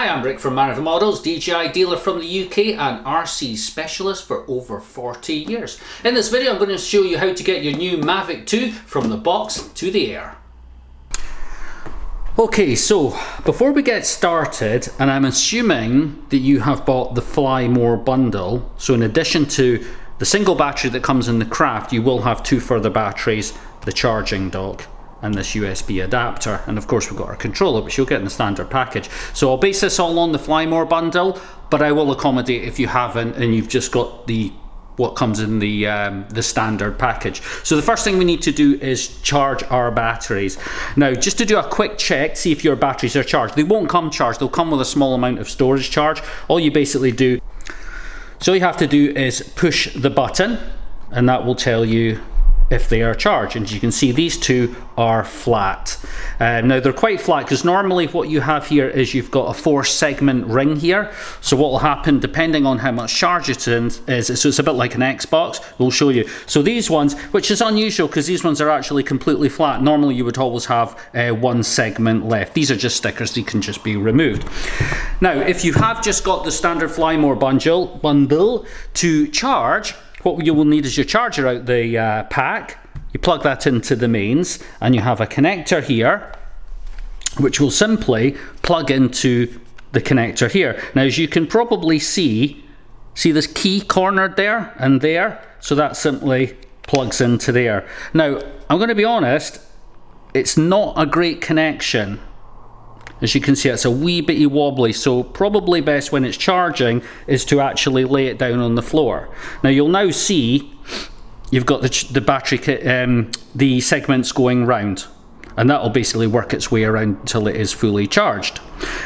Hi, I'm Rick from Marionville Models, DJI dealer from the UK and RC specialist for over 40 years. In this video I'm going to show you how to get your new Mavic 2 from the box to the air. Okay, so before we get started, and I'm assuming that you have bought the Fly More bundle, so in addition to the single battery that comes in the craft, you will have two further batteries, the charging dock and this USB adapter, and of course we've got our controller, which you'll get in the standard package. So I'll base this all on the Fly More bundle, but I will accommodate if you haven't and you've just got what comes in the standard package. So the first thing we need to do is charge our batteries. Now, just to do a quick check, see if your batteries are charged. They won't come charged, they'll come with a small amount of storage charge. All you basically do, so all you have to do is push the button and that will tell you if they are charged, and as you can see these two are flat. Now they're quite flat because normally what you have here is you've got a 4-segment ring here, so what will happen depending on how much charge it is, so it's a bit like an Xbox, we'll show you. So these ones, which is unusual because these ones are actually completely flat, normally you would always have one segment left. These are just stickers, they can just be removed. Now if you have just got the standard Fly More bundle to charge, what you will need is your charger out the pack. You plug that into the mains and you have a connector here which will simply plug into the connector here. Now as you can probably see this key cornered there and there, so that simply plugs into there. Now I'm going to be honest, it's not a great connection. As you can see, it's a wee bitty wobbly, so probably best when it's charging is to actually lay it down on the floor. Now you'll now see you've got the battery, the segments going round, and that will basically work its way around until it is fully charged.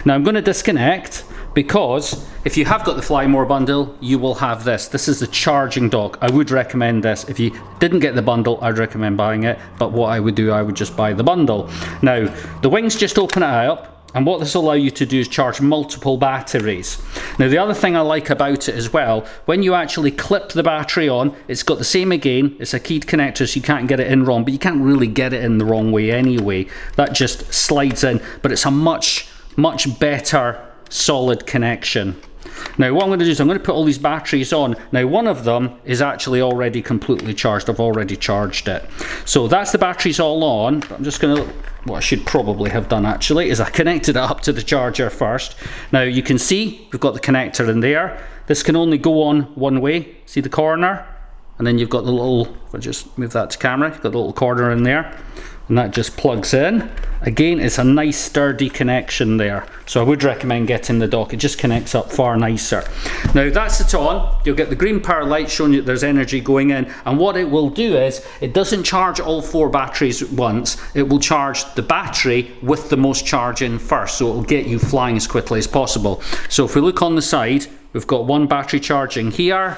Now I'm going to disconnect because if you have got the Fly More bundle, you will have this. This is the charging dock. I would recommend this. If you didn't get the bundle, I'd recommend buying it, but what I would do, I would just buy the bundle. Now the wings just open it up, and what this will allow you to do is charge multiple batteries. Now the other thing I like about it as well, when you actually clip the battery on, it's got the same again, it's a keyed connector so you can't get it in wrong, but you can't really get it in the wrong way anyway. That just slides in, but it's a much better solid connection. Now what I'm going to do is I'm going to put all these batteries on. Now one of them is actually already completely charged, I've already charged it. So that's the batteries all on. I'm just going to, what I should probably have done actually is I connected it up to the charger first. Now you can see we've got the connector in there. This can only go on one way, see the corner? And then you've got the little, if I just move that to camera, you've got the little corner in there. And that just plugs in. Again, it's a nice sturdy connection there, so I would recommend getting the dock. It just connects up far nicer. Now that's it on. You'll get the green power light showing you that there's energy going in, and what it will do is it doesn't charge all 4 batteries at once. It will charge the battery with the most charge in first, so it will get you flying as quickly as possible. So if we look on the side, we've got one battery charging here,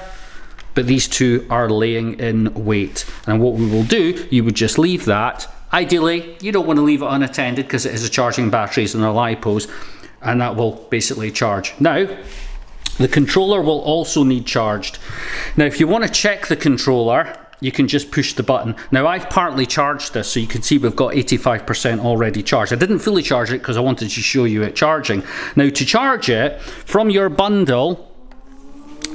but these two are laying in wait, and what we will do, you would just leave that. Ideally, you don't want to leave it unattended because it is a charging batteries and they're LiPos, and that will basically charge. Now, the controller will also need charged. Now, if you want to check the controller, you can just push the button. Now, I've partly charged this, so you can see we've got 85% already charged. I didn't fully charge it because I wanted to show you it charging. Now, to charge it, from your bundle,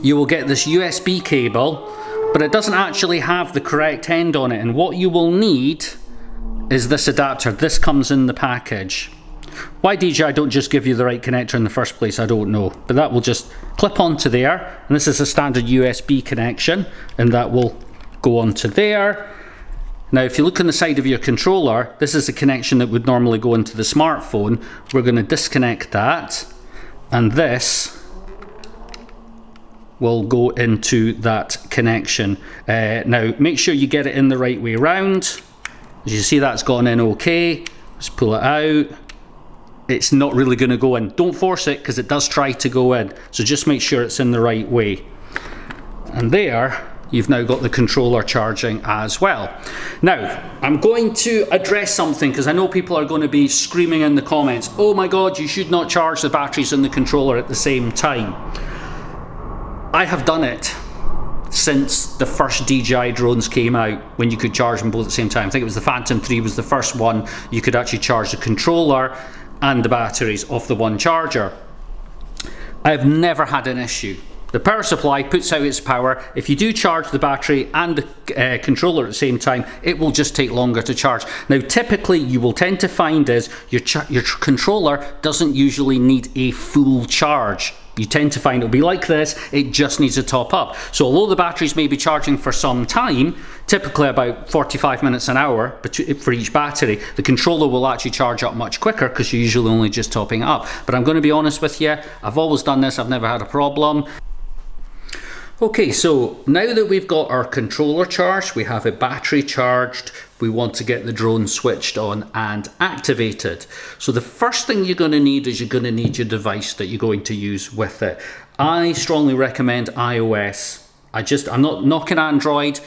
you will get this USB cable, but it doesn't actually have the correct end on it, and what you will need is this adapter. This comes in the package. Why DJI don't just give you the right connector in the first place, I don't know, but that will just clip onto there, and this is a standard USB connection, and that will go onto there. Now if you look on the side of your controller, this is a connection that would normally go into the smartphone. We're going to disconnect that, and this will go into that connection. Now make sure you get it in the right way round. As you see, that's gone in okay. Let's pull it out. It's not really going to go in. Don't force it because it does try to go in. So just make sure it's in the right way. And there, you've now got the controller charging as well. Now, I'm going to address something because I know people are going to be screaming in the comments, oh my God, you should not charge the batteries and the controller at the same time. I have done it since the first DJI drones came out, when you could charge them both at the same time. I think it was the Phantom 3 was the first one you could actually charge the controller and the batteries off the one charger. I've never had an issue. The power supply puts out its power. If you do charge the battery and the controller at the same time, it will just take longer to charge. Now typically you will tend to find is your controller doesn't usually need a full charge. You tend to find it'll be like this, it just needs to top up. So although the batteries may be charging for some time, typically about 45 minutes an hour for each battery, the controller will actually charge up much quicker because you're usually only just topping it up. But I'm going to be honest with you, I've always done this, I've never had a problem. Okay, so now that we've got our controller charged, we have a battery charged, we want to get the drone switched on and activated. So the first thing you're going to need is you're going to need your device that you're going to use with it. I strongly recommend iOS. I'm not knocking Android,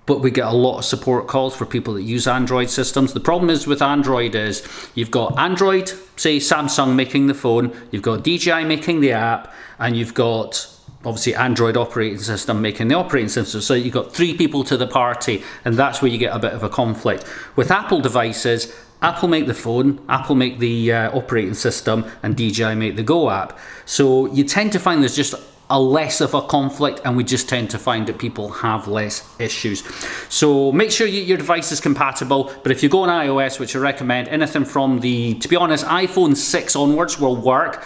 but we get a lot of support calls for people that use Android systems. The problem is with Android is you've got Android, say Samsung making the phone, you've got DJI making the app, and you've got obviously Android operating system making the operating system. So you've got 3 people to the party, and that's where you get a bit of a conflict. With Apple devices, Apple make the phone, Apple make the operating system, and DJI make the Go app. So you tend to find there's just a less of a conflict, and we just tend to find that people have less issues. So make sure your device is compatible, but if you go on iOS, which I recommend, anything from to be honest, iPhone 6 onwards will work.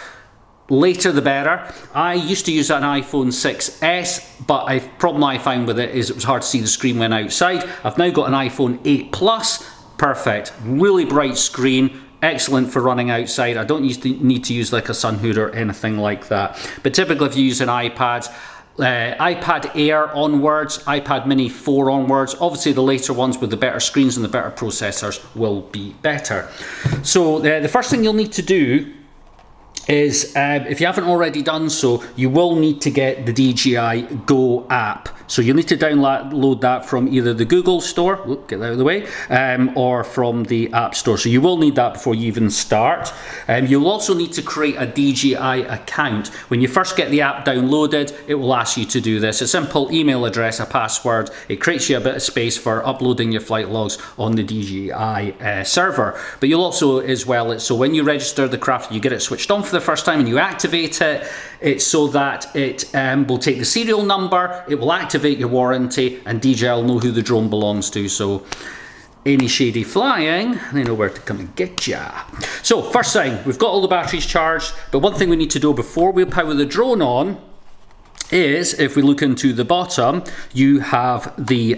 Later the better. I used to use an iPhone 6S, but the problem I find with it is it was hard to see the screen when outside. I've now got an iPhone 8 Plus, perfect, really bright screen, excellent for running outside. I don't need to use like a sun hood or anything like that. But typically if you use an iPad, iPad Air onwards, iPad Mini 4 onwards, obviously the later ones with the better screens and the better processors will be better. So the first thing you'll need to do is, if you haven't already done so, you will need to get the DJI Go app. So you'll need to download that from either the Google Store, get that out of the way, or from the App Store. So you will need that before you even start. You'll also need to create a DJI account. When you first get the app downloaded, it will ask you to do this. A simple email address, a password. It creates you a bit of space for uploading your flight logs on the DJI server. But you'll also, as well, so when you register the craft, you get it switched on for the first time and you activate it, it's so that it will take the serial number, it will activate your warranty, and DJI will know who the drone belongs to. So any shady flying, they know where to come and get ya. So first thing, we've got all the batteries charged, but one thing we need to do before we power the drone on is, if we look into the bottom, you have the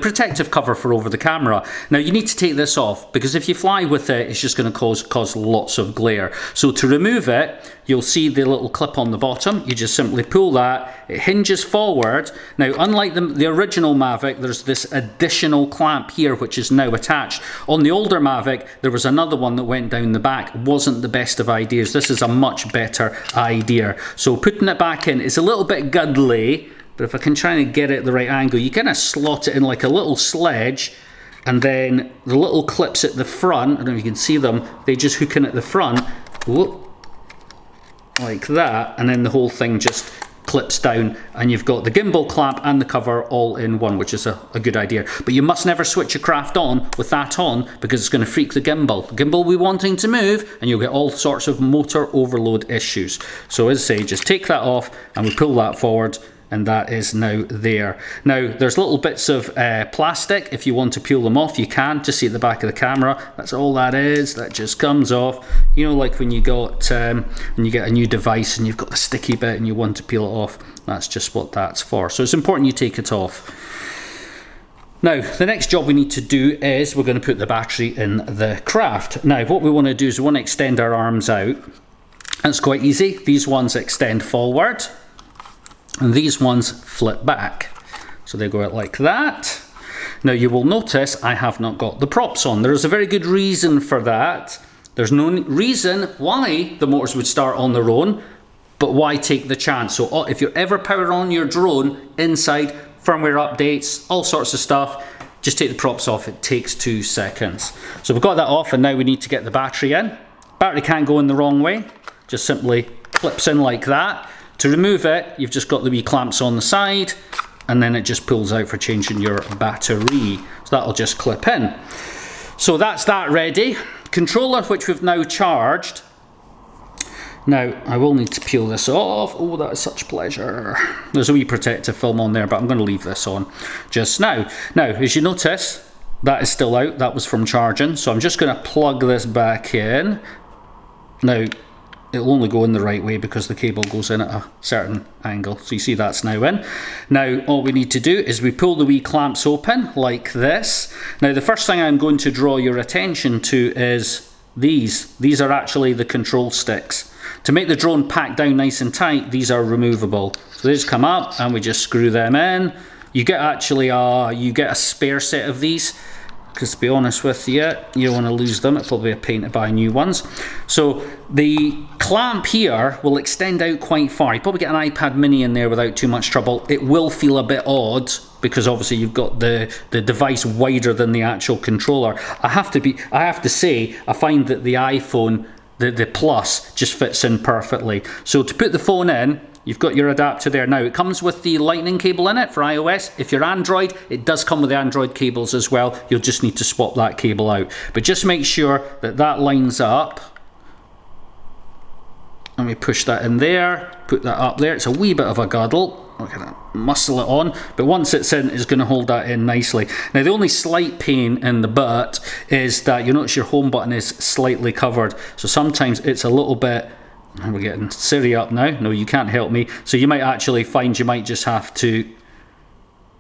protective cover for over the camera. Now you need to take this off, because if you fly with it, it's just going to cause lots of glare. So to remove it, you'll see the little clip on the bottom. You just simply pull that, it hinges forward. Now unlike the original Mavic, there's this additional clamp here which is now attached. On the older Mavic, there was another one that went down the back. Wasn't the best of ideas. This is a much better idea. So putting it back in, it's a little bit guddly, but if I can try and get it at the right angle, you kind of slot it in like a little sledge, and then the little clips at the front, I don't know if you can see them, they just hook in at the front, whoop, like that, and then the whole thing just clips down, and you've got the gimbal clamp and the cover all in one, which is a good idea. But you must never switch your craft on with that on, because it's going to freak the gimbal. The gimbal will be wanting to move, and you'll get all sorts of motor overload issues. So as I say, just take that off, and we pull that forward, and that is now there. Now there's little bits of plastic. If you want to peel them off, you can. Just see at the back of the camera, that's all that is. That just comes off. You know, like when you get a new device and you've got the sticky bit and you want to peel it off, that's just what that's for. So it's important you take it off. Now the next job we need to do is we're going to put the battery in the craft. Now what we want to do is we want to extend our arms out, and it's quite easy. These ones extend forward, and these ones flip back. So they go out like that. Now you will notice I have not got the props on. There is a very good reason for that. There's no reason why the motors would start on their own, but why take the chance? So if you're ever powering on your drone inside, firmware updates, all sorts of stuff, just take the props off. It takes 2 seconds. So we've got that off, and now we need to get the battery in. Battery can't go in the wrong way. Just simply clips in like that. To remove it, you've just got the wee clamps on the side, and then it just pulls out for changing your battery. So that'll just clip in. So that's that ready. Controller, which we've now charged, Now, I will need to peel this off. Oh, that is such pleasure. There's a wee protective film on there, but I'm going to leave this on just now. Now, as you notice, that is still out. That was from charging. So I'm just going to plug this back in. Now, it'll only go in the right way because the cable goes in at a certain angle. So you see that's now in. Now, all we need to do is we pull the wee clamps open like this. Now, the first thing I'm going to draw your attention to is these. These are actually the control sticks. To make the drone pack down nice and tight, these are removable. So they just come up and we just screw them in. You get actually you get a spare set of these, because to be honest with you, you don't want to lose them. It'll probably be a pain to buy new ones. So the clamp here will extend out quite far. You probably get an iPad mini in there without too much trouble. It will feel a bit odd because obviously you've got the device wider than the actual controller. I have to say, I find that the iPhone, the Plus, just fits in perfectly. So to put the phone in, you've got your adapter there. Now, it comes with the lightning cable in it for iOS. If you're Android, it does come with the Android cables as well. You'll just need to swap that cable out. But just make sure that that lines up. And we push that in there, put that up there. It's a wee bit of a girdle. We're gonna muscle it on, but once it's in, it's gonna hold that in nicely. Now, the only slight pain in the butt is that you'll notice your home button is slightly covered. So sometimes it's a little bit, we're getting Siri up now. No, you can't help me. So you might actually find you might just have to,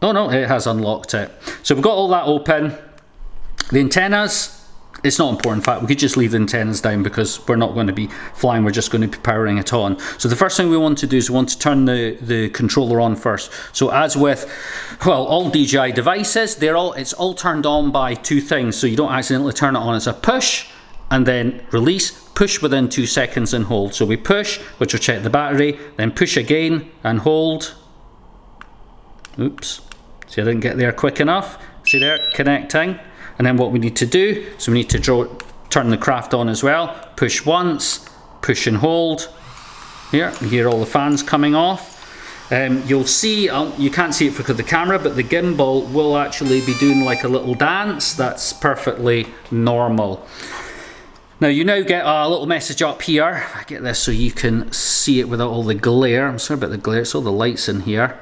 oh no, it has unlocked it. So we've got all that open. The antennas, it's not important. In fact, we could just leave the antennas down because we're not going to be flying, we're just going to be powering it on. So the first thing we want to do is we want to turn the controller on first. So as with, well, all DJI devices, it's all turned on by two things, so you don't accidentally turn it on. It's a push and then release, push within 2 seconds and hold. So we push, which will check the battery, then push again and hold. Oops, see, I didn't get there quick enough. See there, connecting. And then what we need to do, so we need to turn the craft on as well. Push once, push and hold. Here, you hear all the fans coming off. You'll see, you can't see it because of the camera, but the gimbal will actually be doing like a little dance. That's perfectly normal. Now, you now get a little message up here. I get this so you can see it without all the glare. I'm sorry about the glare, it's all the lights in here.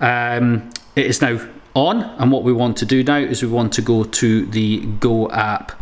It is now on, and what we want to do now is we want to go to the Go app.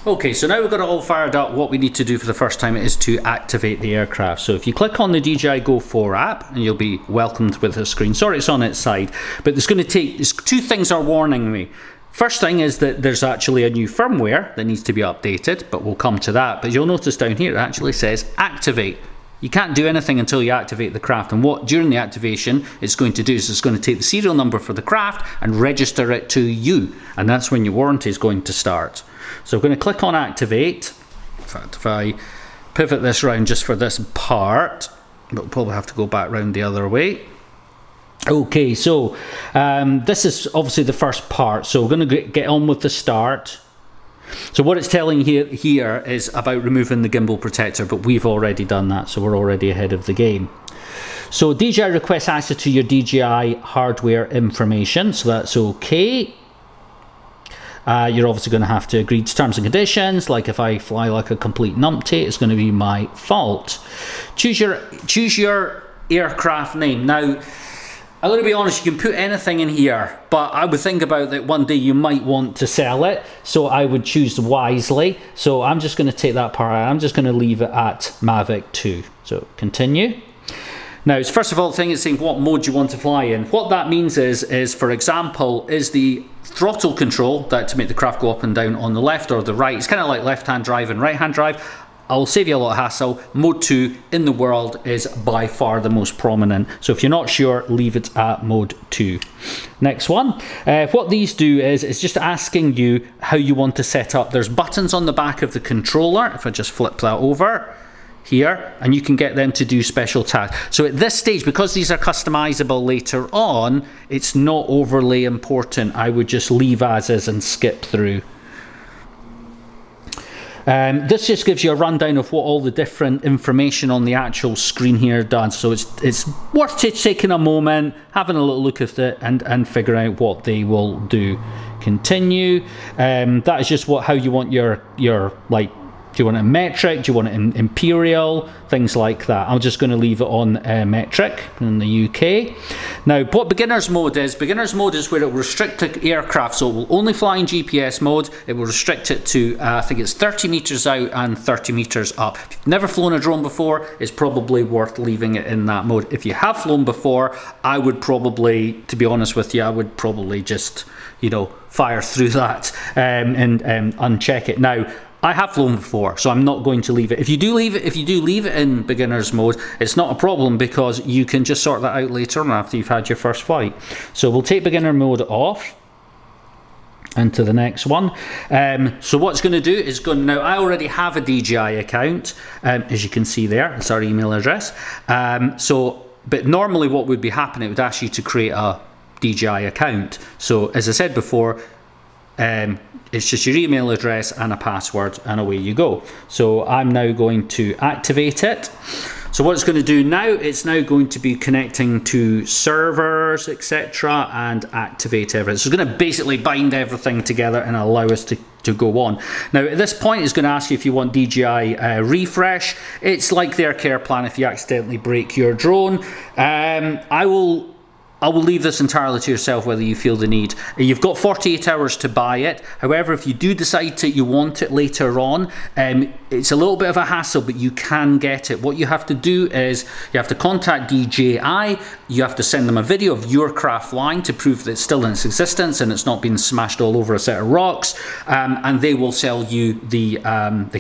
Okay, so now we've got it all fired up. What we need to do for the first time is to activate the aircraft. So if you click on the DJI Go 4 app, and you'll be welcomed with a screen. Sorry, it's on its side, but it's going to take, two things are warning me. First thing is that there's actually a new firmware that needs to be updated, but we'll come to that. But you'll notice down here it actually says activate. You can't do anything until you activate the craft, and what during the activation it's going to do is it's going to take the serial number for the craft and register it to you, and that's when your warranty is going to start. So I'm going to click on activate. In fact, if I pivot this round just for this part, but we'll probably have to go back round the other way. Okay, so this is obviously the first part, so we're going to get on with the start. So what it's telling here is about removing the gimbal protector, but we've already done that, so we're already ahead of the game. So DJI Request Asset to your DJI hardware information, so that's okay. You're obviously going to have to agree to terms and conditions, like if I fly like a complete numpty, it's going to be my fault. Choose your aircraft name. Now, I'm going to be honest, you can put anything in here, but I would think about that one day you might want to sell it, so I would choose wisely. So I'm just going to take that part out. I'm just going to leave it at Mavic 2. So continue. Now, first of all, the thing is saying what mode you want to fly in. What that means is for example, is the throttle control, that to make the craft go up and down on the left or the right. It's kind of like left-hand drive and right-hand drive. I'll save you a lot of hassle. Mode 2 in the world is by far the most prominent. So if you're not sure, leave it at mode 2. Next one. What these do is it's just asking you how you want to set up. There's buttons on the back of the controller. If I just flip that over here, and you can get them to do special tasks. So at this stage, because these are customizable later on, it's not overly important. I would just leave as is and skip through. This just gives you a rundown of what all the different information on the actual screen here does. So it's worth taking a moment, having a little look at it, and figuring out what they will do. Continue. That is just how you want your like Do you want it in metric? Do you want it in imperial? Things like that. I'm just going to leave it on metric in the UK. Now, what beginner's mode is where it will restrict the aircraft, so it will only fly in GPS mode. It will restrict it to, I think it's 30 meters out and 30 meters up. If you've never flown a drone before, it's probably worth leaving it in that mode. If you have flown before, I would probably, to be honest with you, I would probably just, you know, fire through that and uncheck it. Now, I have flown before, so I'm not going to leave it. If you do leave it in beginner's mode, it's not a problem because you can just sort that out later on after you've had your first flight. So we'll take beginner mode off into the next one. So what it's going to do is now I already have a DJI account, as you can see there. It's our email address. But normally what would be happening, it would ask you to create a DJI account. So as I said before, it's just your email address and a password, and away you go. So I'm now going to activate it. So what it's going to do now, it's now going to be connecting to servers, etc., and activate everything. So it's going to basically bind everything together and allow us to go on. Now at this point, it's going to ask you if you want DJI Refresh. It's like their care plan if you accidentally break your drone. I will leave this entirely to yourself whether you feel the need. You've got 48 hours to buy it. However, if you do decide that you want it later on, it's a little bit of a hassle, but you can get it. What you have to do is you have to contact DJI. You have to send them a video of your craft flying to prove that it's still in its existence and it's not been smashed all over a set of rocks, and they will sell you the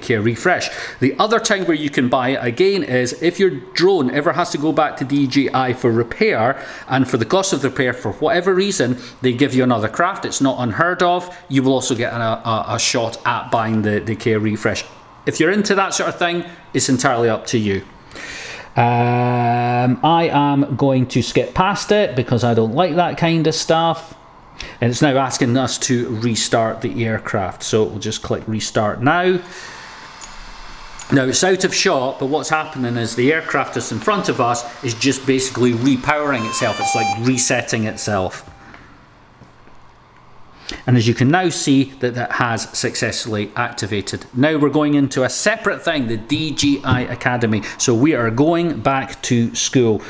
Care Refresh. The other time where you can buy it again is if your drone ever has to go back to DJI for repair, and for the cost of the repair, for whatever reason, they give you another craft. It's not unheard of. You will also get a shot at buying the Care Refresh. If you're into that sort of thing, it's entirely up to you. I am going to skip past it because I don't like that kind of stuff. And it's now asking us to restart the aircraft. So we'll just click restart now. Now it's out of shot, but what's happening is the aircraft that's in front of us is just basically repowering itself. It's like resetting itself. And as you can now see, that has successfully activated. Now we're going into a separate thing, the DJI Academy. So we are going back to school.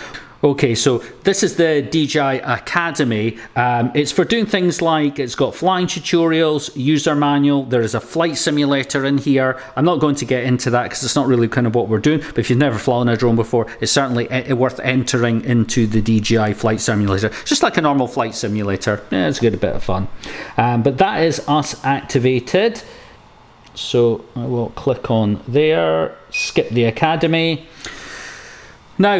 Okay, so this is the DJI Academy. It's for doing things like, it's got flying tutorials, user manual, there is a flight simulator in here. I'm not going to get into that because it's not really kind of what we're doing, but if you've never flown a drone before, it's certainly worth entering into the DJI Flight Simulator. Just like a normal flight simulator. Yeah, it's a good bit of fun. But that is us activated. So I will click on there, skip the Academy. Now,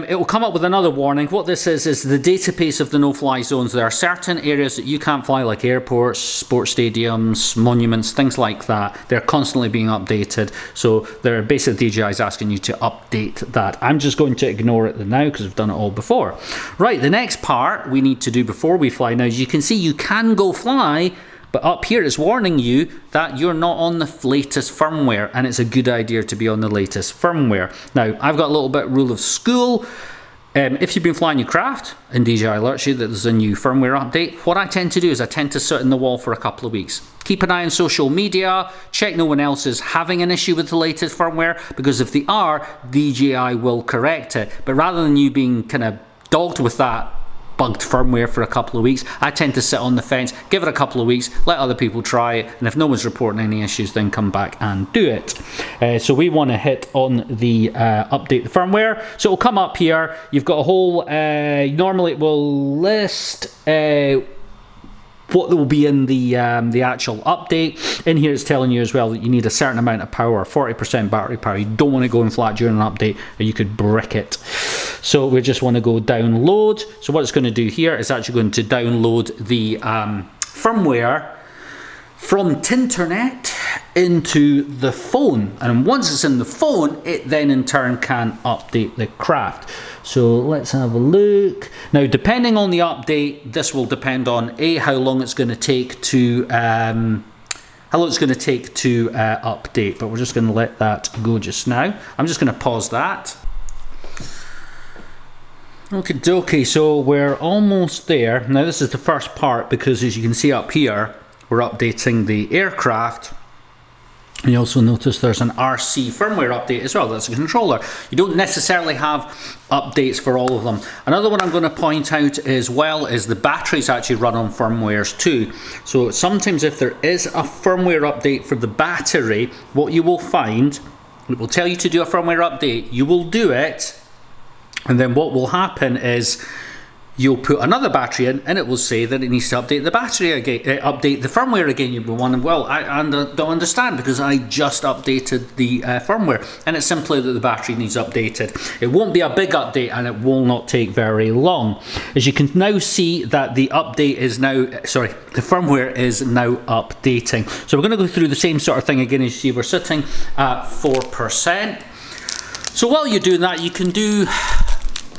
it will come up with another warning. What this is the database of the no-fly zones. There are certain areas that you can't fly, like airports, sports stadiums, monuments, things like that. They're constantly being updated. So they're basically DJI is asking you to update that. I'm just going to ignore it now because we've done it all before. Right, the next part we need to do before we fly. Now, as you can see, you can go fly, but up here it's warning you that you're not on the latest firmware, and it's a good idea to be on the latest firmware. Now, I've got a little bit rule of school. If you've been flying your craft and DJI alerts you that there's a new firmware update, what I tend to do is I tend to sit in the wall for a couple of weeks. Keep an eye on social media, check no one else is having an issue with the latest firmware, because if they are, DJI will correct it. But rather than you being kind of dogged with that bugged firmware for a couple of weeks, I tend to sit on the fence, give it a couple of weeks, let other people try it, and if no one's reporting any issues, then come back and do it. So we want to hit on the update the firmware. So it'll come up here. You've got a whole, normally it will list what will be in the actual update. In here it's telling you as well that you need a certain amount of power, 40% battery power. You don't want to go in flat during an update or you could brick it. So we just want to go download. So what it's going to do here is actually going to download the firmware from Tinternet into the phone, and once it's in the phone, it then in turn can update the craft. So let's have a look. Now, depending on the update, this will depend on how long it's going to take to update. But we're just going to let that go just now. I'm just going to pause that. Okay, dokie. So we're almost there. Now this is the first part because, as you can see up here, we're updating the aircraft You also notice there's an RC firmware update as well. That's a controller. You don't necessarily have updates for all of them. Another one I'm going to point out as well is the batteries actually run on firmwares too. So sometimes if there is a firmware update for the battery, what you will find, it will tell you to do a firmware update. You will do it, and then what will happen is you'll put another battery in and it will say that it needs to update the battery again, update the firmware again. You'll be wondering, well, I don't understand because I just updated the firmware, and it's simply that the battery needs updated. It won't be a big update and it will not take very long. As you can now see that the update is now, sorry, the firmware is now updating. So we're going to go through the same sort of thing again. As you see, we're sitting at 4%. So while you're doing that, you can do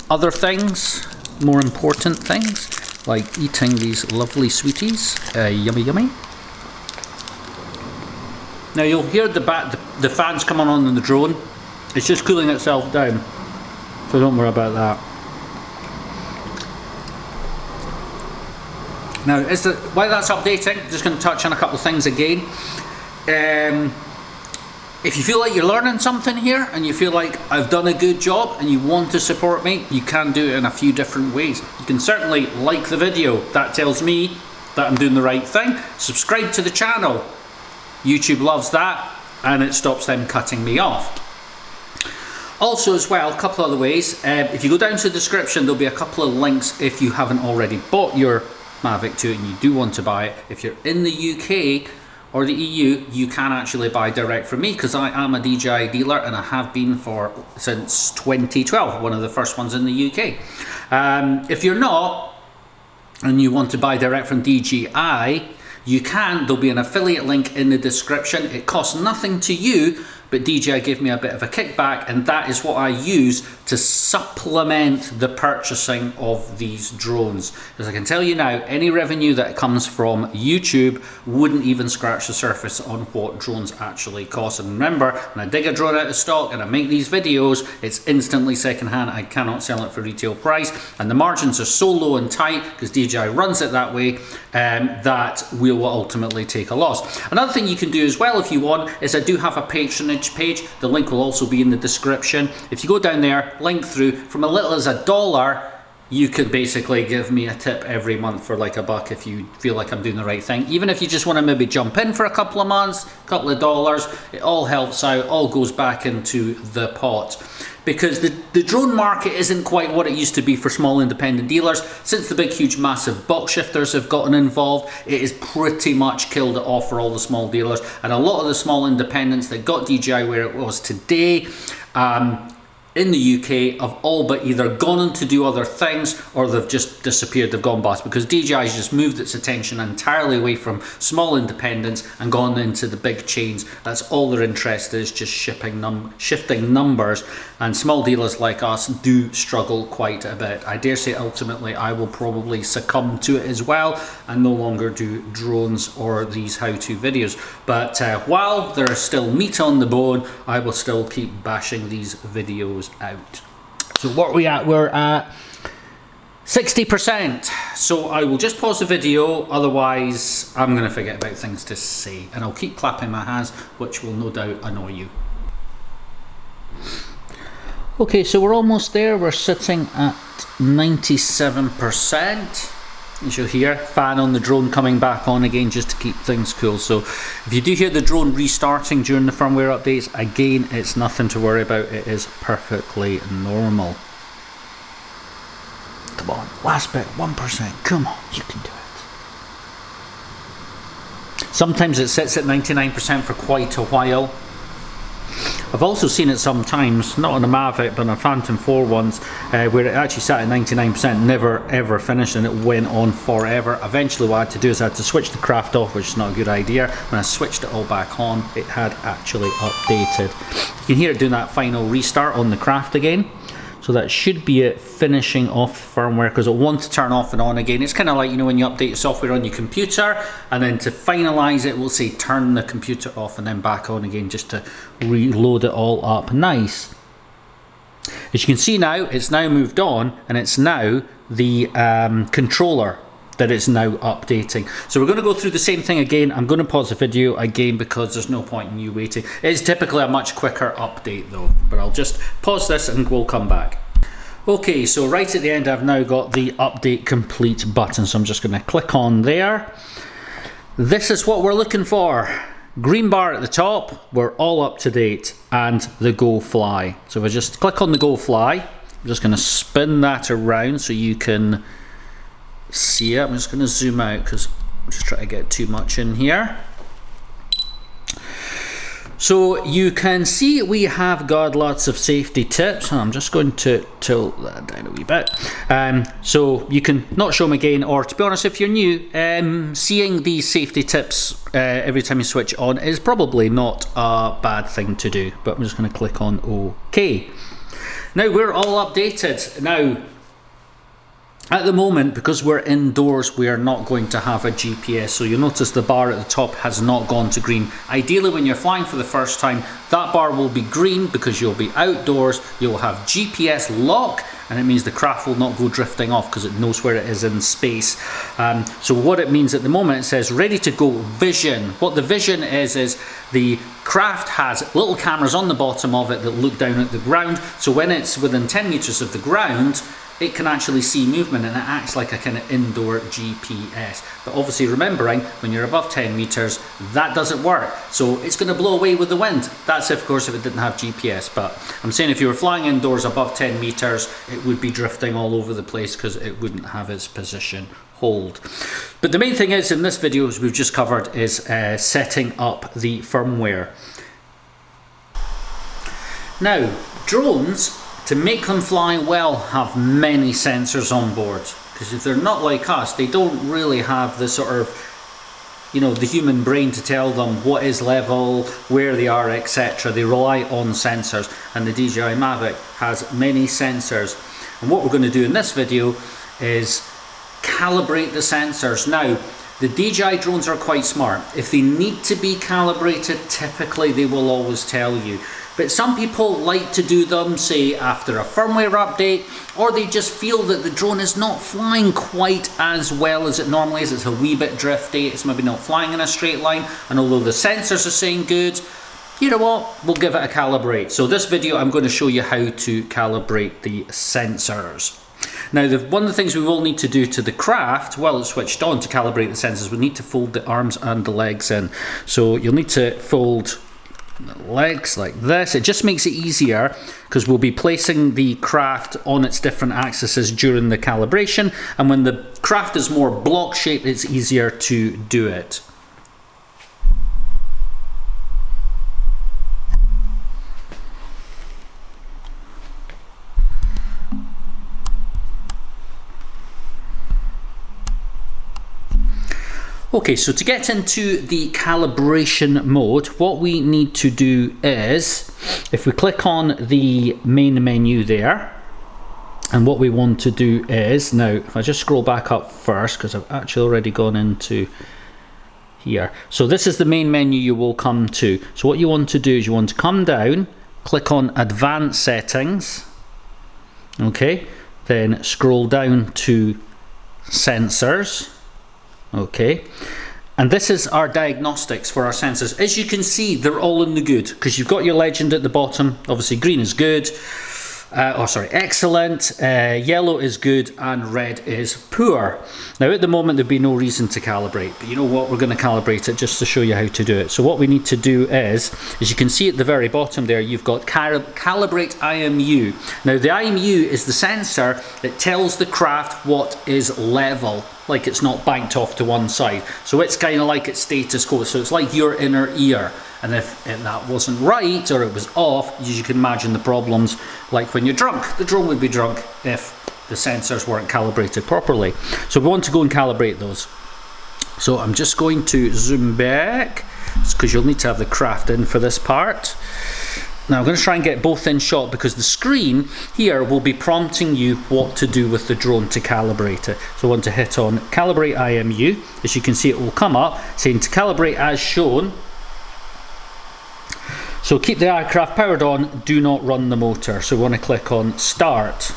other things, more important things, like eating these lovely sweeties. Yummy, yummy. Now you'll hear the fans coming on in the drone. It's just cooling itself down, so don't worry about that. Now, while that's updating, I'm just going to touch on a couple of things again. If you feel like you're learning something here and you feel like I've done a good job and you want to support me, you can do it in a few different ways. You can certainly like the video. That tells me that I'm doing the right thing. Subscribe to the channel. YouTube loves that, and it stops them cutting me off. Also as well, a couple other ways. If you go down to the description, there'll be a couple of links if you haven't already bought your Mavic 2 and you do want to buy it. If you're in the UK or the EU, you can actually buy direct from me because I am a DJI dealer and I have been since 2012, one of the first ones in the UK. If you're not and you want to buy direct from DJI, you can. There'll be an affiliate link in the description. It costs nothing to you, but DJI gave me a bit of a kickback, and that is what I use to supplement the purchasing of these drones. As I can tell you now, any revenue that comes from YouTube wouldn't even scratch the surface on what drones actually cost. And remember, when I dig a drone out of stock and I make these videos, it's instantly secondhand. I cannot sell it for retail price, and the margins are so low and tight because DJI runs it that way, that we will ultimately take a loss. Another thing you can do as well if you want is I do have a patronage page. The link will also be in the description. If you go down there, link through, from as little as $1, you could basically give me a tip every month for like $1 if you feel like I'm doing the right thing. Even if you just want to maybe jump in for a couple of months, a couple of dollars, it all helps out, all goes back into the pot. Because the drone market isn't quite what it used to be for small independent dealers. Since the big, huge, massive box shifters have gotten involved, it is pretty much killed it off for all the small dealers. And a lot of the small independents that got DJI where it was today, in the UK, have all but either gone on to do other things or they've just disappeared, they've gone bust, because DJI has just moved its attention entirely away from small independents and gone into the big chains. That's all their interest is, just shifting numbers, and small dealers like us do struggle quite a bit. I dare say ultimately I will probably succumb to it as well and no longer do drones or these how-to videos. But while there is still meat on the bone, I will still keep bashing these videos out. So what are we at? We're at 60%. So I will just pause the video, otherwise I'm going to forget about things to say, and I'll keep clapping my hands, which will no doubt annoy you. Okay, so we're almost there. We're sitting at 97%. As you'll hear, fan on the drone coming back on again just to keep things cool. So if you do hear the drone restarting during the firmware updates, again, it's nothing to worry about. It is perfectly normal. Come on, last bit, 1%. Come on, you can do it. Sometimes it sits at 99% for quite a while. I've also seen it sometimes, not on a Mavic, but on a Phantom 4 once, where it actually sat at 99%, never ever finished, and it went on forever. Eventually what I had to do is I had to switch the craft off, which is not a good idea. When I switched it all back on, it had actually updated. You can hear it doing that final restart on the craft again. So that should be it finishing off firmware, because it'll want to turn off and on again. It's kind of like, you know, when you update your software on your computer, and then to finalize it, we'll say turn the computer off and then back on again, just to reload it all up nice. As you can see now, it's now moved on, and it's now the controller. that it's now updating. So we're going to go through the same thing again. I'm going to pause the video again because there's no point in you waiting. It's typically a much quicker update though, but I'll just pause this and we'll come back. Okay, so right at the end I've now got the update complete button, so I'm just going to click on there. This is what we're looking for. Green bar at the top, we're all up to date, and the Go Fly. So if I just click on the Go Fly, I'm just going to spin that around so you can see it. I'm just going to zoom out because I'm just trying to get too much in here. So you can see we have got lots of safety tips. I'm just going to tilt that down a wee bit. So you can not show them again, or to be honest, if you're new, seeing these safety tips every time you switch on is probably not a bad thing to do. But I'm just going to click on OK. Now we're all updated. Now, at the moment, because we're indoors, we are not going to have a GPS. So you'll notice the bar at the top has not gone to green. Ideally, when you're flying for the first time, that bar will be green because you'll be outdoors. You'll have GPS lock, and it means the craft will not go drifting off because it knows where it is in space. So what it means at the moment, it says ready to go vision. What the vision is the craft has little cameras on the bottom of it that look down at the ground. So when it's within 10 meters of the ground, it can actually see movement, and it acts like a kind of indoor GPS. But obviously remembering, when you're above 10 meters, that doesn't work. So it's going to blow away with the wind. That's of course if it didn't have GPS. But I'm saying if you were flying indoors above 10 meters, it would be drifting all over the place because it wouldn't have its position hold. But the main thing is, in this video, as we've just covered, is setting up the firmware. Now, drones, to make them fly well, have many sensors on board, because if they're not like us, they don't really have the sort of, you know, the human brain to tell them what is level, where they are, etc. They rely on sensors, and the DJI Mavic has many sensors. And what we're going to do in this video is calibrate the sensors. Now, the DJI drones are quite smart. If they need to be calibrated, typically they will always tell you. But some people like to do them, say, after a firmware update, or they just feel that the drone is not flying quite as well as it normally is. It's a wee bit drifty, it's maybe not flying in a straight line, and although the sensors are saying good, you know what, we'll give it a calibrate. So this video I'm going to show you how to calibrate the sensors. Now, one of the things we will need to do to the craft while it's switched on to calibrate the sensors, we need to fold the arms and the legs in. So you'll need to fold legs like this. It just makes it easier because we'll be placing the craft on its different axes during the calibration, and when the craft is more block shaped, it's easier to do it. Okay, so to get into the calibration mode, what we need to do is, if we click on the main menu there, and what we want to do is, now if I just scroll back up first, because I've actually already gone into here. So this is the main menu you will come to. So what you want to do is you want to come down, click on Advanced Settings, okay, then scroll down to Sensors. Okay, and this is our diagnostics for our sensors. As you can see, they're all in the good, because you've got your legend at the bottom. Obviously green is good, excellent, yellow is good, and red is poor. Now at the moment there'd be no reason to calibrate, but you know what, we're going to calibrate it just to show you how to do it. So what we need to do is, as you can see at the very bottom there, you've got calibrate IMU. Now the IMU is the sensor that tells the craft what is level, like it's not banked off to one side. So it's kind of like its status quo, so it's like your inner ear. And if that wasn't right, or it was off, as you can imagine the problems, like when you're drunk. The drone would be drunk if the sensors weren't calibrated properly. So we want to go and calibrate those. So I'm just going to zoom back, because you'll need to have the craft in for this part. Now I'm going to try and get both in shot, because the screen here will be prompting you what to do with the drone to calibrate it. So I want to hit on Calibrate IMU. As you can see, it will come up saying to calibrate as shown. So keep the aircraft powered on, do not run the motor. So we want to click on Start.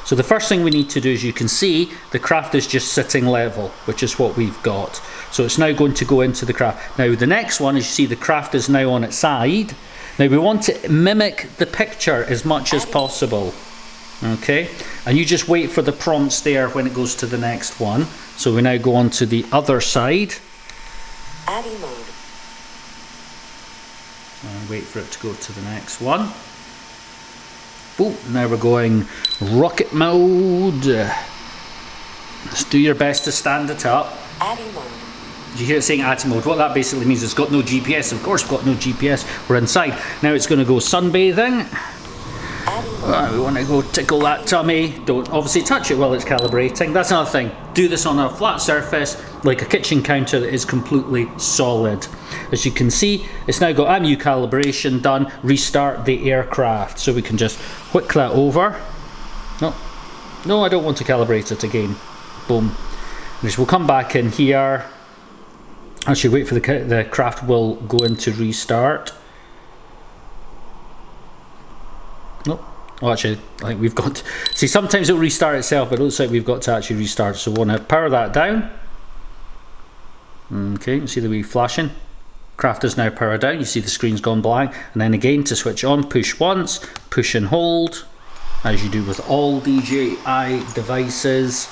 So the first thing we need to do, as you can see, the craft is just sitting level, which is what we've got. So it's now going to go into the craft. Now the next one, as you see, the craft is now on its side. Now we want to mimic the picture as much as possible. Okay, and you just wait for the prompts there when it goes to the next one. So we now go on to the other side. Adding mode. And wait for it to go to the next one. Oh, now we're going rocket mode. Just do your best to stand it up. Adding mode. You hear it saying adding mode. What that basically means is it's got no GPS. Of course, we've got no GPS. We're inside. Now it's going to go sunbathing. We want to go tickle that tummy. Don't obviously touch it while it's calibrating. That's another thing. Do this on a flat surface, like a kitchen counter that is completely solid. As you can see, it's now got AMU calibration done. Restart the aircraft. So we can just whick that over. No, I don't want to calibrate it again. Boom. We'll come back in here. Actually, wait for the craft will go into restart. Nope. Oh, actually, I think we've got... See, sometimes it'll restart itself, but it looks like we've got to actually restart. So we want to power that down. Okay, you see the wee flashing. Craft is now powered down. You see the screen's gone blank. And then again, to switch on, push once, push and hold, as you do with all DJI devices.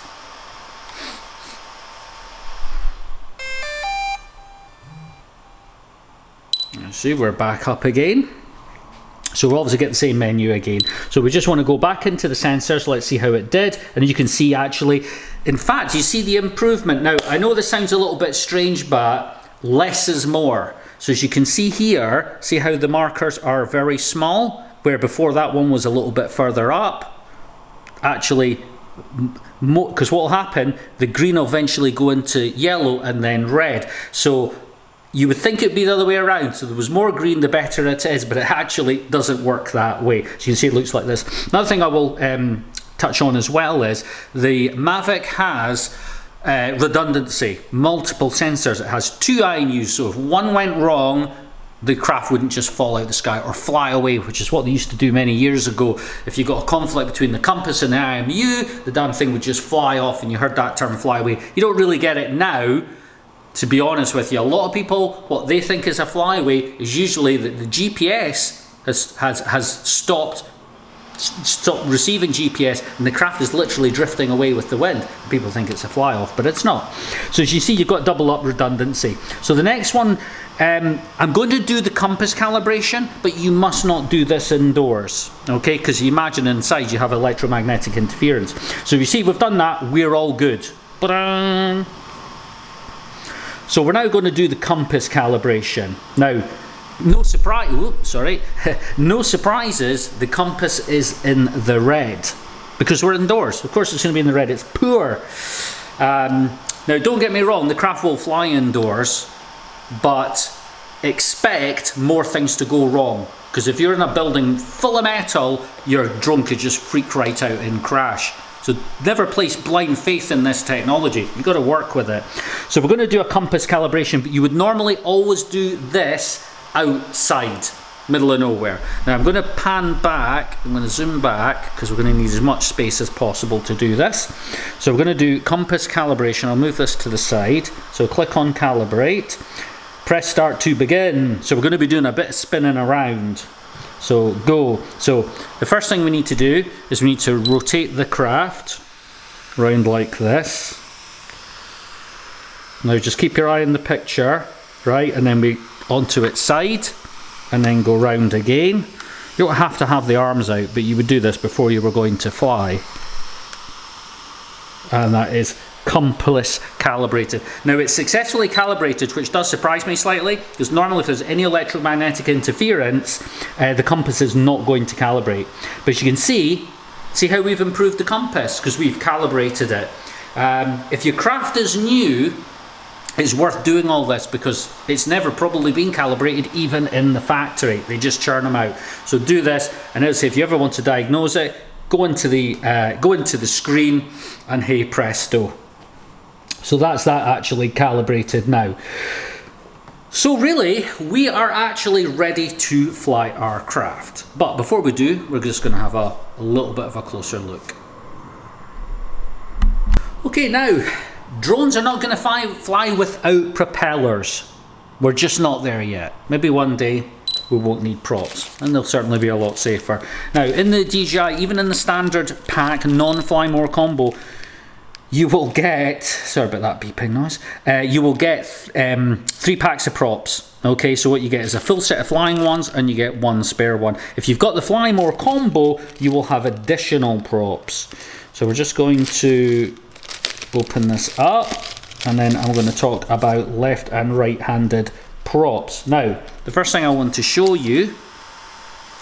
See, we're back up again. So we'll obviously get the same menu again. So we just want to go back into the sensors. Let's see how it did. And you can see actually, in fact, you see the improvement. Now, I know this sounds a little bit strange, but less is more. So as you can see here, see how the markers are very small, where before that one was a little bit further up. Actually, because what will happen, the green will eventually go into yellow and then red. So you would think it'd be the other way around, so there was more green the better it is, but it actually doesn't work that way. So you can see it looks like this. Another thing I will touch on as well is the Mavic has redundancy, multiple sensors. It has 2 INUs, so if one went wrong, the craft wouldn't just fall out of the sky or fly away, which is what they used to do many years ago. If you got a conflict between the compass and the IMU, the damn thing would just fly off, and you heard that term, fly away. You don't really get it now. To be honest with you, a lot of people, what they think is a flyaway is usually that the GPS has stopped receiving GPS, and the craft is literally drifting away with the wind. People think it's a fly-off, but it's not. So as you see, you've got double up redundancy. So the next one, I'm going to do the compass calibration, but you must not do this indoors, okay? Because you imagine inside you have electromagnetic interference. So you see, we've done that, we're all good. Ba-dang! So we're now going to do the compass calibration. Now, no surprise, no surprises, the compass is in the red because we're indoors. Of course it's going to be in the red, it's poor. Now don't get me wrong, the craft will fly indoors, but expect more things to go wrong. Because if you're in a building full of metal, your drone could just freak right out and crash. So never place blind faith in this technology. You've got to work with it. So we're going to do a compass calibration, but you would normally always do this outside, middle of nowhere. Now I'm going to pan back, I'm going to zoom back, because we're going to need as much space as possible to do this. So we're going to do compass calibration. I'll move this to the side. So click on calibrate, press start to begin. So we're going to be doing a bit of spinning around. So go. So the first thing we need to do is we need to rotate the craft round like this. Now just keep your eye on the picture, right? And then we onto its side and then go round again. You don't have to have the arms out, but you would do this before you were going to fly. And that is compass calibrated. Now it's successfully calibrated, which does surprise me slightly, because normally if there's any electromagnetic interference, the compass is not going to calibrate. But as you can see how we've improved the compass, because we've calibrated it. If your craft is new, it's worth doing all this because it's never probably been calibrated even in the factory. They just churn them out. So do this, and as I say, if you ever want to diagnose it, go into the screen and hey presto. So that's that actually calibrated now. So really, we are actually ready to fly our craft. But before we do, we're just going to have a little bit of a closer look. Okay, now, drones are not going to fly without propellers. We're just not there yet. Maybe one day we won't need props, and they'll certainly be a lot safer. Now, in the DJI, even in the standard pack, non-fly more combo, you will get, sorry about that beeping noise, you will get 3 packs of props. Okay, so what you get is a full set of flying ones, and you get 1 spare one. If you've got the fly more combo, you will have additional props. So we're just going to open this up, and then I'm going to talk about left and right-handed props. Now, the first thing I want to show you,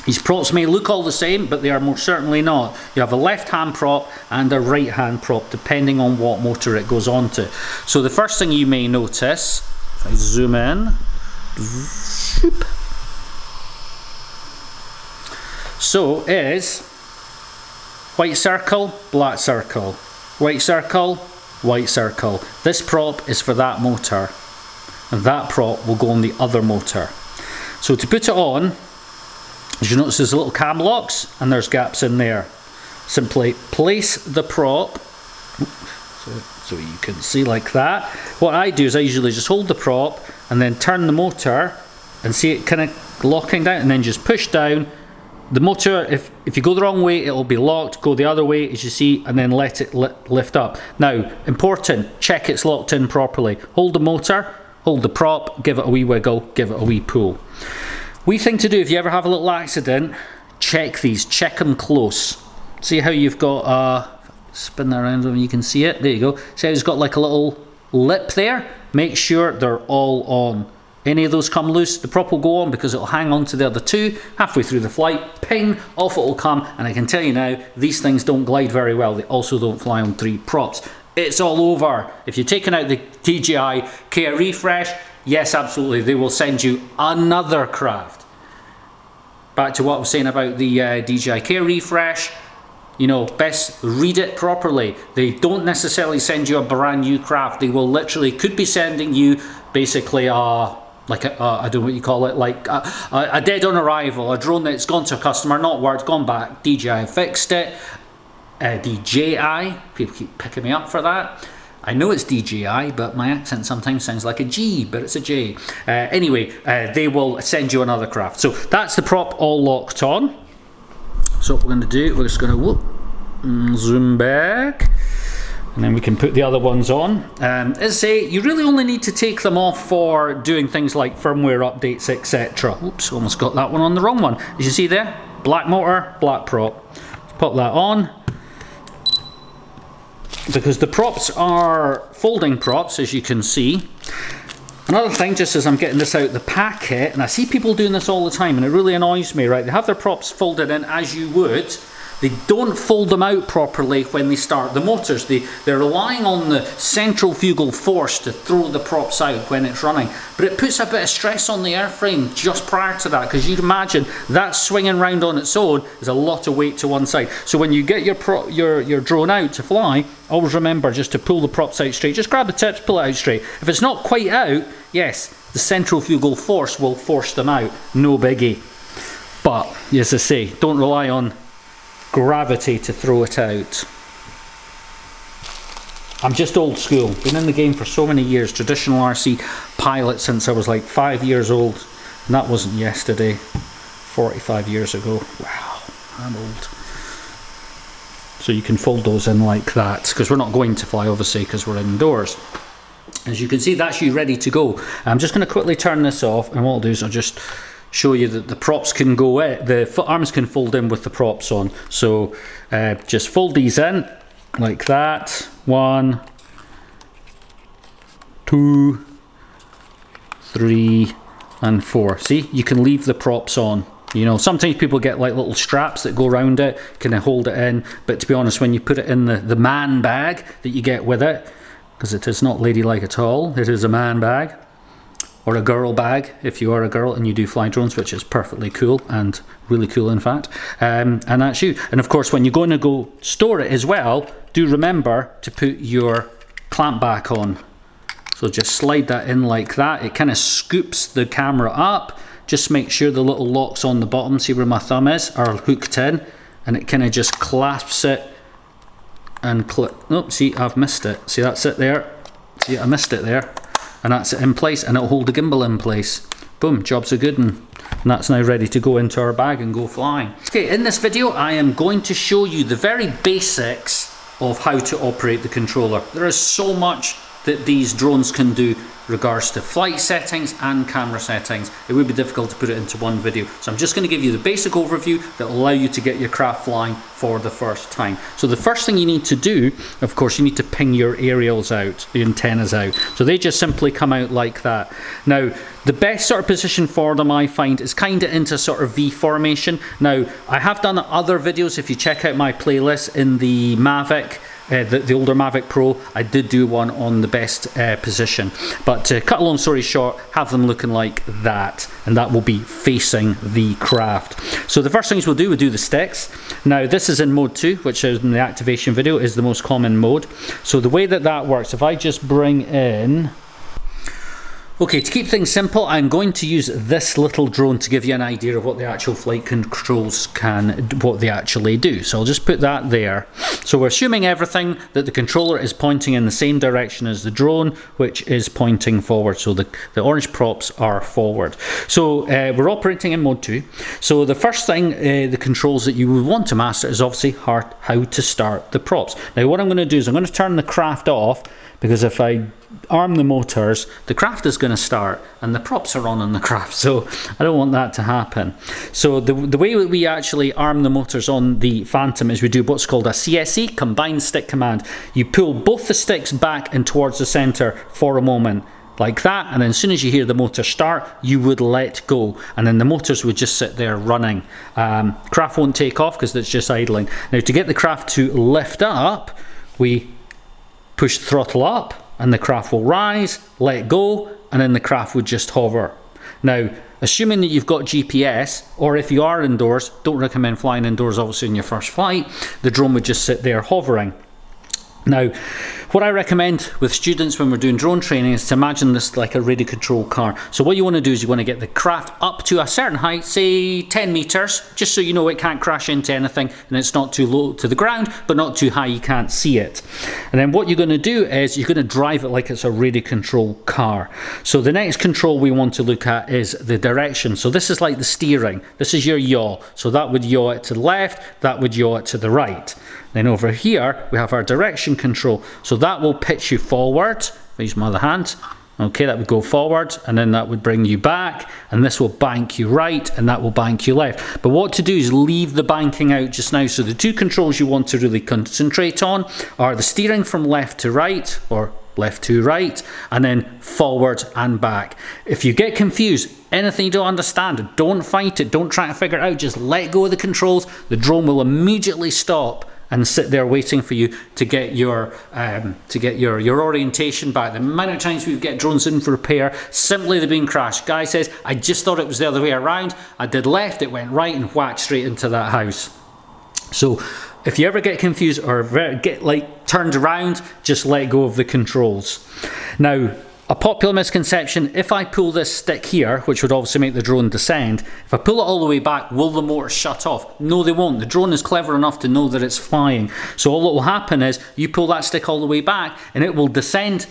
these props may look all the same, but they are most certainly not. You have a left-hand prop and a right-hand prop, depending on what motor it goes on to. So the first thing you may notice, if I zoom in, so is white circle, black circle, white circle, white circle. This prop is for that motor, and that prop will go on the other motor. So to put it on, as you notice, there's little cam locks and there's gaps in there. Simply place the prop, so you can see like that. What I do is I usually just hold the prop and then turn the motor and see it kind of locking down, and then just push down. The motor, if you go the wrong way, it'll be locked. Go the other way, as you see, and then let it lift up. Now, important, check it's locked in properly. Hold the motor, hold the prop, give it a wee wiggle, give it a wee pull. Wee thing to do if you ever have a little accident, check these, check them close. See how you've got, spin that around and you can see it, there you go. See how it's got like a little lip there? Make sure they're all on. Any of those come loose, the prop will go on because it'll hang on to the other 2. Halfway through the flight, ping, off it will come. And I can tell you now, these things don't glide very well. They also don't fly on 3 props. It's all over. If you're taking out the DJI Go Refresh, yes, absolutely, they will send you another craft. Back to what I was saying about the DJI Go Refresh, you know, best read it properly. They don't necessarily send you a brand new craft. They will literally, could be sending you basically like a, I don't know what you call it, like a dead on arrival, a drone that's gone to a customer, not worked, gone back, DJI fixed it. DJI, people keep picking me up for that. I know it's DJI, but my accent sometimes sounds like a G, but it's a J. Anyway, they will send you another craft. So that's the prop all locked on. So what we're going to do, we're just going to zoom back, and then we can put the other ones on. As I say, you really only need to take them off for doing things like firmware updates, etc. Oops, almost got that one on the wrong one. As you see there, black motor, black prop. Let's pop that on. Because the props are folding props, as you can see. Another thing, just as I'm getting this out of the packet, and I see people doing this all the time, and it really annoys me, right? They have their props folded in as you would. They don't fold them out properly when they start the motors. They're relying on the centrifugal force to throw the props out when it's running. But it puts a bit of stress on the airframe just prior to that, because you'd imagine that swinging round on its own is a lot of weight to one side. So when you get your drone out to fly, always remember just to pull the props out straight. Just grab the tips, pull it out straight. If it's not quite out, yes, the centrifugal force will force them out. No biggie. But, as I say, don't rely on gravity to throw it out. I'm just old school, been in the game for so many years, traditional RC pilot since I was like 5 years old, and that wasn't yesterday, 45 years ago. Wow, I'm old. So you can fold those in like that, because we're not going to fly obviously because we're indoors. As you can see, that's you ready to go. I'm just going to quickly turn this off, and what I'll do is I'll just show you that the props can go in, the foot arms can fold in with the props on. So just fold these in like that. 1, 2, 3, and 4. See, you can leave the props on. You know, sometimes people get like little straps that go around it, can hold it in, but to be honest, when you put it in the man bag that you get with it, because it is not ladylike at all, it is a man bag, or a girl bag if you are a girl and you do fly drones, which is perfectly cool, and really cool in fact, and that's you. And of course, when you're going to go store it as well, do remember to put your clamp back on. So just slide that in like that. It kind of scoops the camera up. Just make sure the little locks on the bottom, see where my thumb is, are hooked in, and it kind of just clasps it and click. Oh, see, I've missed it. See, that's it there. See, I missed it there. And that's it in place, and it'll hold the gimbal in place. Boom, job's a good one. And that's now ready to go into our bag and go flying. Okay, in this video I am going to show you the very basics of how to operate the controller. There is so much that these drones can do regards to flight settings and camera settings. It would be difficult to put it into one video. So I'm just going to give you the basic overview that will allow you to get your craft flying for the first time. So the first thing you need to do, of course, you need to ping your aerials out, the antennas out. So they just simply come out like that. Now, the best sort of position for them, I find, is kind of into sort of V formation. Now, I have done other videos. If you check out my playlist in the Mavic, the older Mavic Pro, I did do one on the best position. But to cut a long story short, have them looking like that, and that will be facing the craft. So the first things we'll do the sticks. Now this is in mode 2, which is in the activation video is the most common mode. So the way that that works, if I just bring in... Okay, to keep things simple, I'm going to use this little drone to give you an idea of what the actual flight controls what they actually do. So I'll just put that there. So we're assuming everything that the controller is pointing in the same direction as the drone, which is pointing forward. So the orange props are forward. So we're operating in mode 2. So the first thing, the controls that you would want to master is obviously how to start the props. Now what I'm going to do is I'm going to turn the craft off, because if I arm the motors, the craft is going to start and the props are on the craft, so I don't want that to happen. So the way that we actually arm the motors on the Phantom is we do what's called a CSE, combined stick command. You pull both the sticks back and towards the center for a moment, like that, and then as soon as you hear the motor start, you would let go, and then the motors would just sit there running. Craft won't take off because it's just idling. Now to get the craft to lift up, we push throttle up and the craft will rise, let go, and then the craft would just hover. Now, assuming that you've got GPS, or if you are indoors, don't recommend flying indoors obviously in your first flight, the drone would just sit there hovering. Now, what I recommend with students when we're doing drone training is to imagine this like a radio control car. So what you want to do is you want to get the craft up to a certain height, say 10 meters, just so you know it can't crash into anything and it's not too low to the ground, but not too high you can't see it. And then what you're going to do is you're going to drive it like it's a radio control car. So the next control we want to look at is the direction. So this is like the steering. This is your yaw. So that would yaw it to the left, that would yaw it to the right. Then over here we have our direction control. So that will pitch you forward. If I use my other hand, okay, that would go forward, and then that would bring you back, and this will bank you right, and that will bank you left. But what to do is leave the banking out just now. So the two controls you want to really concentrate on are the steering from left to right, or left to right, and then forward and back. If you get confused, anything you don't understand, don't fight it, don't try to figure it out, just let go of the controls. The drone will immediately stop and sit there waiting for you to get your orientation back. The amount of times we get drones in for repair, simply they've been crashed. Guy says, I just thought it was the other way around. I did left, it went right, and whacked straight into that house. So if you ever get confused or get like turned around, just let go of the controls. Now, a popular misconception, if I pull this stick here, which would obviously make the drone descend, if I pull it all the way back, will the motor shut off? No, they won't. The drone is clever enough to know that it's flying. So all that will happen is you pull that stick all the way back and it will descend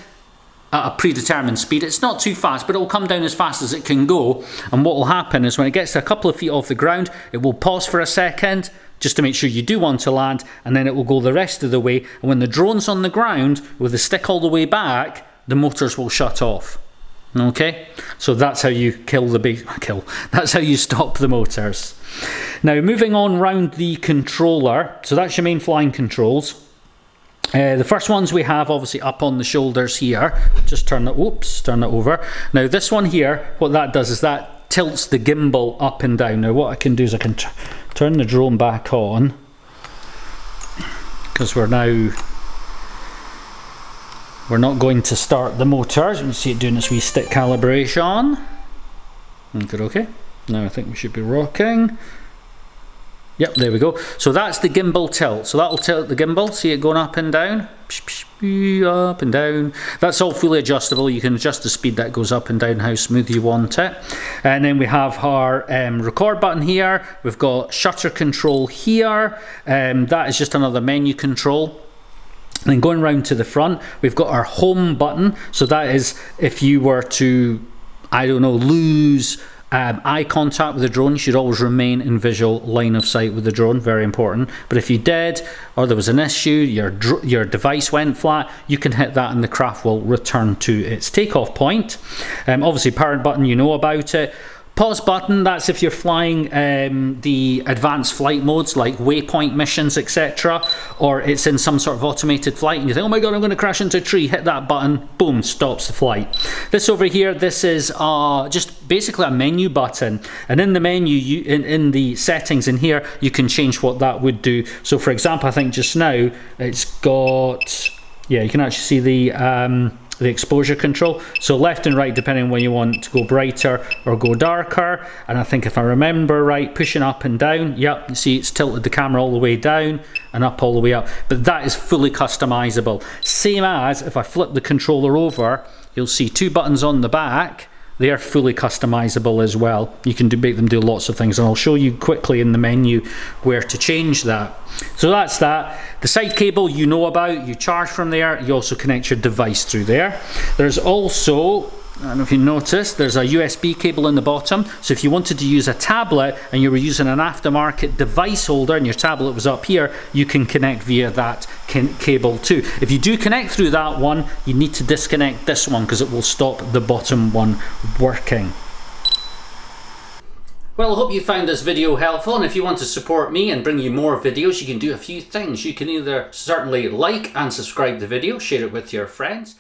at a predetermined speed. It's not too fast, but it will come down as fast as it can go. And what will happen is when it gets to a couple of feet off the ground, it will pause for a second just to make sure you do want to land, and then it will go the rest of the way. And when the drone's on the ground with the stick all the way back, the motors will shut off. Okay, so that's how you that's how you stop the motors. Now moving on round the controller, so that's your main flying controls. The first ones we have obviously up on the shoulders here. Just turn that, turn that over. Now this one here, what that does is that tilts the gimbal up and down. Now what I can do is I can turn the drone back on, because we're not going to start the motors. You can see it doing its wee stick calibration. Okay. Now I think we should be rocking. Yep, there we go. So that's the gimbal tilt. So that'll tilt the gimbal. See it going up and down? Up and down. That's all fully adjustable. You can adjust the speed that goes up and down, how smooth you want it. And then we have our record button here. We've got shutter control here. That is just another menu control. And then going round to the front, we've got our home button. So that is if you were to, I don't know, lose eye contact with the drone, you should always remain in visual line of sight with the drone, very important. But if you did, or there was an issue, your device went flat, you can hit that and the craft will return to its takeoff point. Obviously parent button, you know about it. Pause button, that's if you're flying the advanced flight modes like waypoint missions, etc., or it's in some sort of automated flight and you think, oh my god, I'm going to crash into a tree, hit that button, boom, stops the flight. This over here, this is just basically a menu button, and in the menu, in the settings in here, you can change what that would do. So for example, I think just now it's got, yeah, you can actually see the exposure control, so left and right depending on when you want to go brighter or go darker. And I think if I remember right, pushing up and down, yep, you see it's tilted the camera all the way down and up all the way up, but that is fully customizable. Same as if I flip the controller over, you'll see two buttons on the back. They are fully customizable as well. You can make them do lots of things, and I'll show you quickly in the menu where to change that. So that's that. The side cable you know about, you charge from there, you also connect your device through there. There's also, I don't know if you noticed, there's a USB cable in the bottom, so if you wanted to use a tablet and you were using an aftermarket device holder and your tablet was up here, you can connect via that cable too. If you do connect through that one, you need to disconnect this one because it will stop the bottom one working. Well, I hope you found this video helpful, and if you want to support me and bring you more videos, you can do a few things. You can either certainly like and subscribe the video, share it with your friends.